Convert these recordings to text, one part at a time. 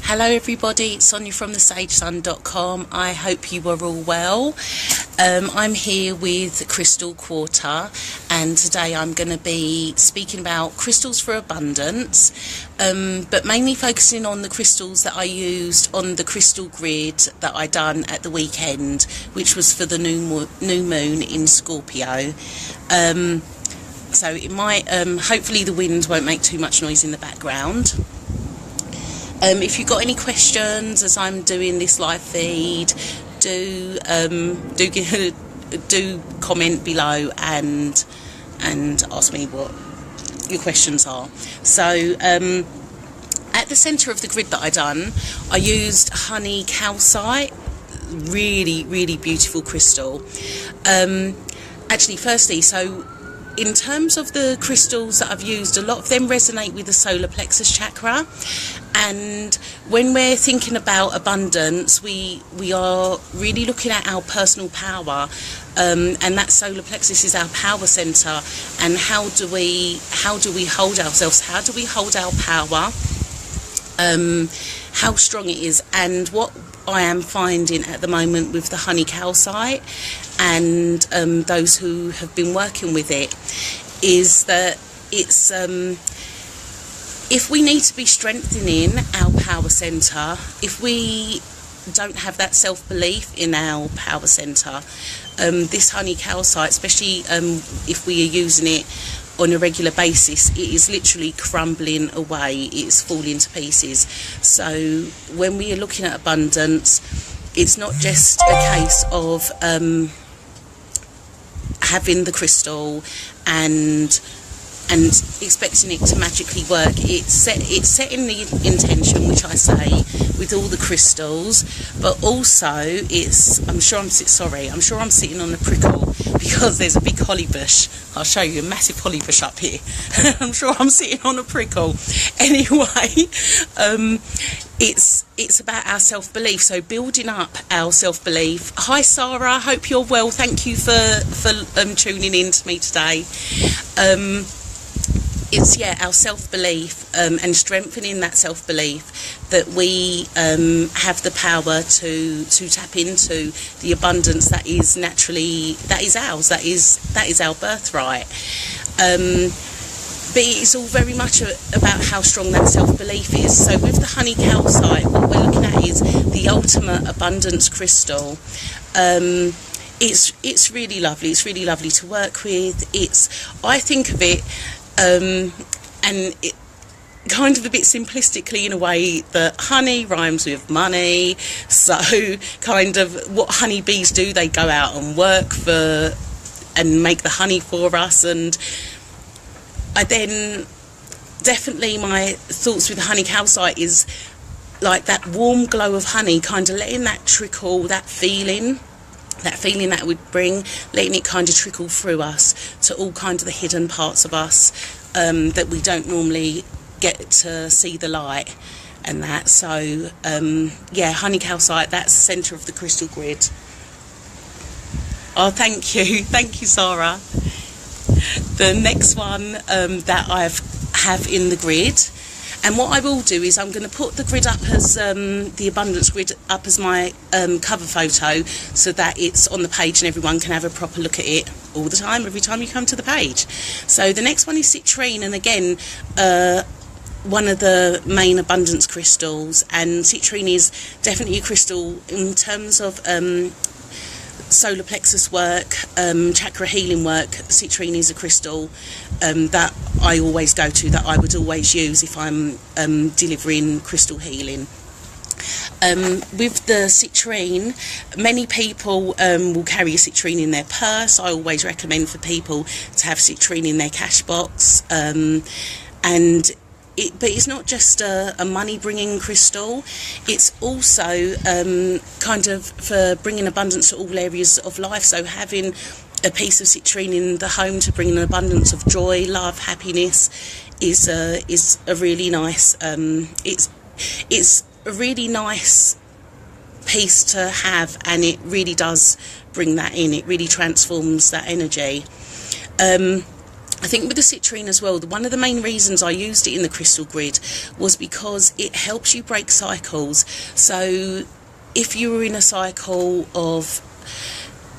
Hello everybody, it's Sonia from thesagesun.com. I hope you are all well. I'm here with Crystal Quartz, and today I'm going to be speaking about crystals for abundance, but mainly focusing on the crystals that I used on the crystal grid that I done at the weekend, which was for the new moon in Scorpio. So it might, hopefully the wind won't make too much noise in the background. If you've got any questions as I'm doing this live feed, do comment below and ask me what your questions are. So at the centre of the grid that I done, I used honey calcite, really beautiful crystal. Actually, firstly, so in terms of the crystals that I've used, a lot of them resonate with the solar plexus chakra. And when we're thinking about abundance, we are really looking at our personal power, and that solar plexus is our power center. And how do we hold ourselves? How do we hold our power? How strong it is. And what I am finding at the moment with the honey calcite and those who have been working with it is that it's if we need to be strengthening our power center, if we don't have that self-belief in our power center, this honey calcite, especially if we are using it on a regular basis, it is literally crumbling away, it's falling to pieces. So when we are looking at abundance, it's not just a case of having the crystal and expecting it to magically work. It's setting the intention, which I say with all the crystals, but also I'm sure I'm sitting on a prickle because there's a big holly bush. I'll show you a massive holly bush up here. I'm sure I'm sitting on a prickle. Anyway, it's about our self-belief, so building up our self-belief. Hi Sarah, hope you're well. Thank you for tuning in to me today. It's our self-belief and strengthening that self-belief that we have the power to tap into the abundance that is ours, that is our birthright. But it's all very much about how strong that self-belief is. So with the honey calcite, what we're looking at is the ultimate abundance crystal. It's really lovely. It's really lovely to work with. I think of it, and it kind of a bit simplistically in a way that honey rhymes with money. So kind of what honeybees do, they go out and work for and make the honey for us. And I then definitely my thoughts with the honey calcite is like that warm glow of honey, kind of letting that trickle, that feeling that it would bring, letting it kind of trickle through us to all kinds of the hidden parts of us that we don't normally get to see the light and that. So honey calcite, that's the centre of the crystal grid. Oh, thank you Sarah. The next one that I have in the grid, and what I will do is I'm going to put the grid up as the abundance grid up as my cover photo, so that it's on the page and everyone can have a proper look at it all the time, every time you come to the page. So the next one is Citrine, and again one of the main abundance crystals, and Citrine is definitely a crystal in terms of solar plexus work, chakra healing work. Citrine is a crystal that I always go to, that I would always use if I'm delivering crystal healing. With the citrine, many people will carry a citrine in their purse. I always recommend for people to have citrine in their cash box, but it's not just a money-bringing crystal. It's also kind of for bringing abundance to all areas of life. So having a piece of citrine in the home to bring an abundance of joy, love, happiness is a really nice. It's a really nice piece to have, and it really does bring that in. It really transforms that energy. I think with the Citrine as well, one of the main reasons I used it in the crystal grid was because it helps you break cycles. So if you were in a cycle of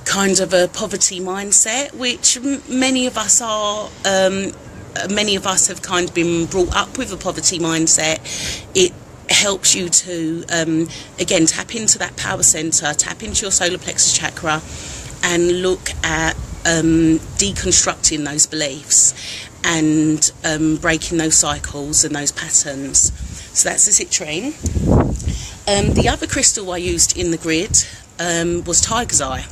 kind of a poverty mindset, which many of us are, many of us have kind of been brought up with a poverty mindset, it helps you to, again, tap into that power centre, tap into your solar plexus chakra, and look at deconstructing those beliefs and breaking those cycles and those patterns. So that's the Citrine. The other crystal I used in the grid was Tiger's Eye.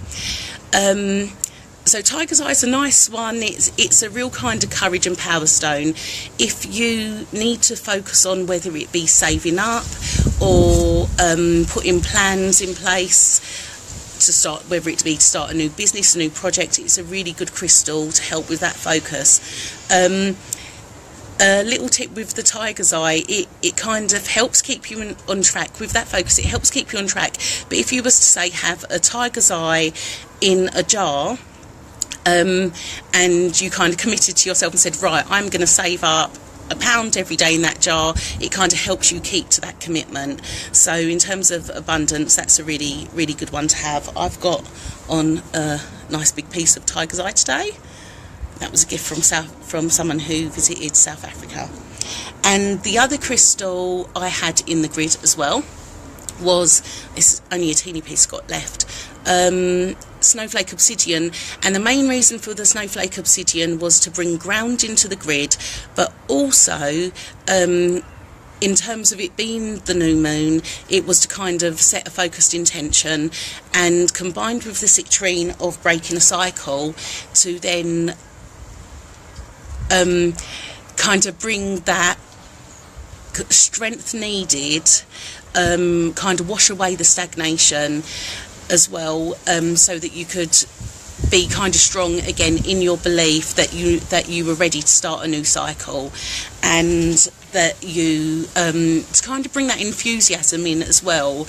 So Tiger's Eye is a nice one. It's a real kind of courage and power stone. If you need to focus on whether it be saving up or putting plans in place to start, whether it be to start a new business, a new project, it's a really good crystal to help with that focus. A little tip with the Tiger's Eye, it kind of helps keep you on track with that focus. It helps keep you on track. But if you was to say have a Tiger's Eye in a jar, and you kind of committed to yourself and said, right, I'm going to save up £1 every day in that jar, it kind of helps you keep to that commitment. So in terms of abundance, that's a really, really good one to have. I've got on a nice big piece of Tiger's Eye today. That was a gift from someone who visited South Africa. And the other crystal I had in the grid as well was, this only a teeny piece got left, Snowflake Obsidian. And the main reason for the Snowflake Obsidian was to bring ground into the grid, but also in terms of it being the new moon, it was to kind of set a focused intention, and combined with the Citrine of breaking a cycle to then kind of bring that strength needed, kind of wash away the stagnation as well, so that you could be kind of strong again in your belief that you were ready to start a new cycle, and that you to kind of bring that enthusiasm in as well,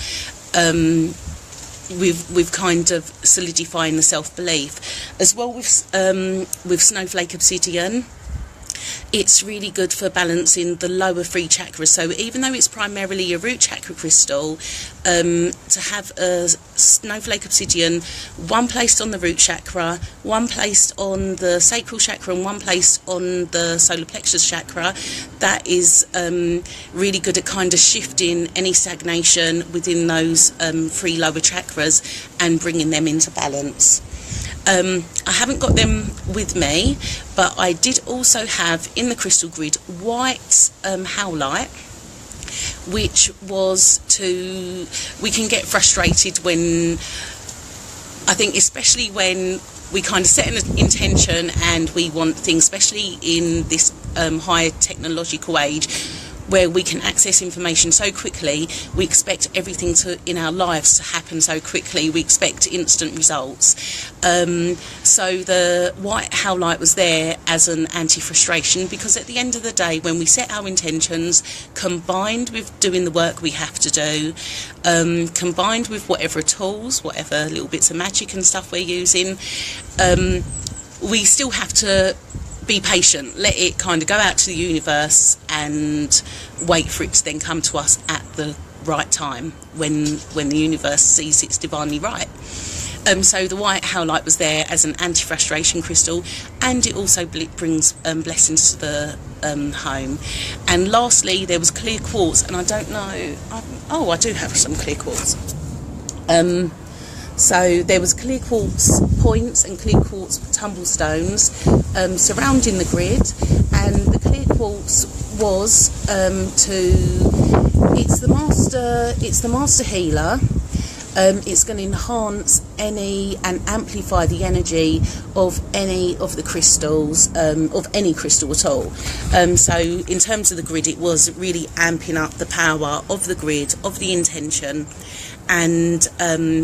with kind of solidifying the self-belief as well. With Snowflake Obsidian, it's really good for balancing the lower 3 chakras. So even though it's primarily a root chakra crystal, to have a Snowflake Obsidian, one placed on the root chakra, one placed on the sacral chakra, and one placed on the solar plexus chakra, that is really good at kind of shifting any stagnation within those 3 lower chakras and bringing them into balance. I haven't got them with me, but I did also have in the crystal grid white howlite, which was we can get frustrated when, I think especially when we kind of set an intention and we want things, especially in this high technological age, where we can access information so quickly, we expect everything in our lives to happen so quickly. We expect instant results. So the white howlite was there as an anti-frustration, because at the end of the day, when we set our intentions, combined with doing the work we have to do, combined with whatever tools, whatever little bits of magic and stuff we're using, we still have to be patient, let it kind of go out to the universe and wait for it to then come to us at the right time, when the universe sees it's divinely right. So the white howlite was there as an anti-frustration crystal, and it also brings blessings to the home. And lastly, there was clear quartz, and I don't know, I do have some clear quartz. So there was clear quartz points and clear quartz tumblestones surrounding the grid, and the clear quartz was it's the master healer. It's going to enhance and amplify the energy of any of the crystals, of any crystal at all. So in terms of the grid, it was really amping up the power of the grid, of the intention, and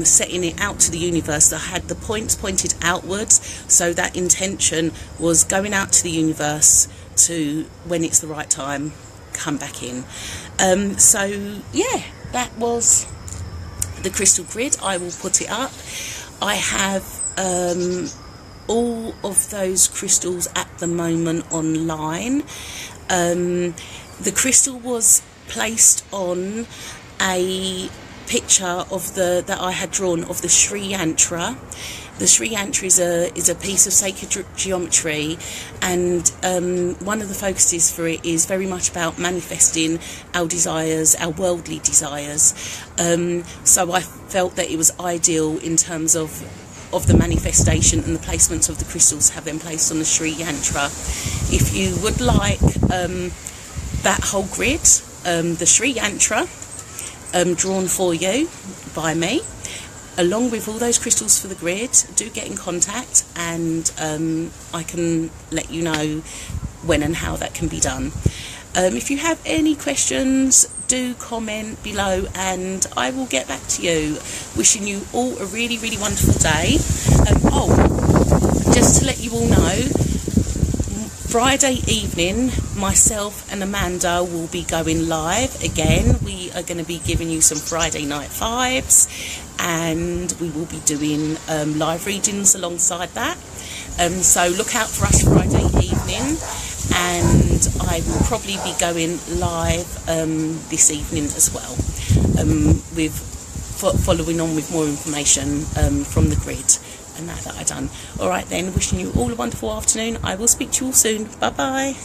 setting it out to the universe. That had the points pointed outwards, so that intention was going out to the universe to, when it's the right time, come back in. So yeah, that was the crystal grid. I will put it up. I have all of those crystals at the moment online. The crystal was placed on a picture of that I had drawn of the Sri Yantra. The Sri Yantra is a piece of sacred geometry, and one of the focuses for it is very much about manifesting our desires, our worldly desires. So I felt that it was ideal in terms of the manifestation and the placements of the crystals have been placed on the Sri Yantra. If you would like that whole grid, the Sri Yantra, drawn for you by me, along with all those crystals for the grid, do get in contact, and I can let you know when and how that can be done. If you have any questions, do comment below and I will get back to you. Wishing you all a really, really wonderful day. Just to let you all know, Friday evening, myself and Amanda will be going live again. We are going to be giving you some Friday night vibes, and we will be doing live readings alongside that. So look out for us Friday evening, and I will probably be going live this evening as well, with following on with more information from the grid and that I've done. All right then, wishing you all a wonderful afternoon. I will speak to you all soon. Bye bye.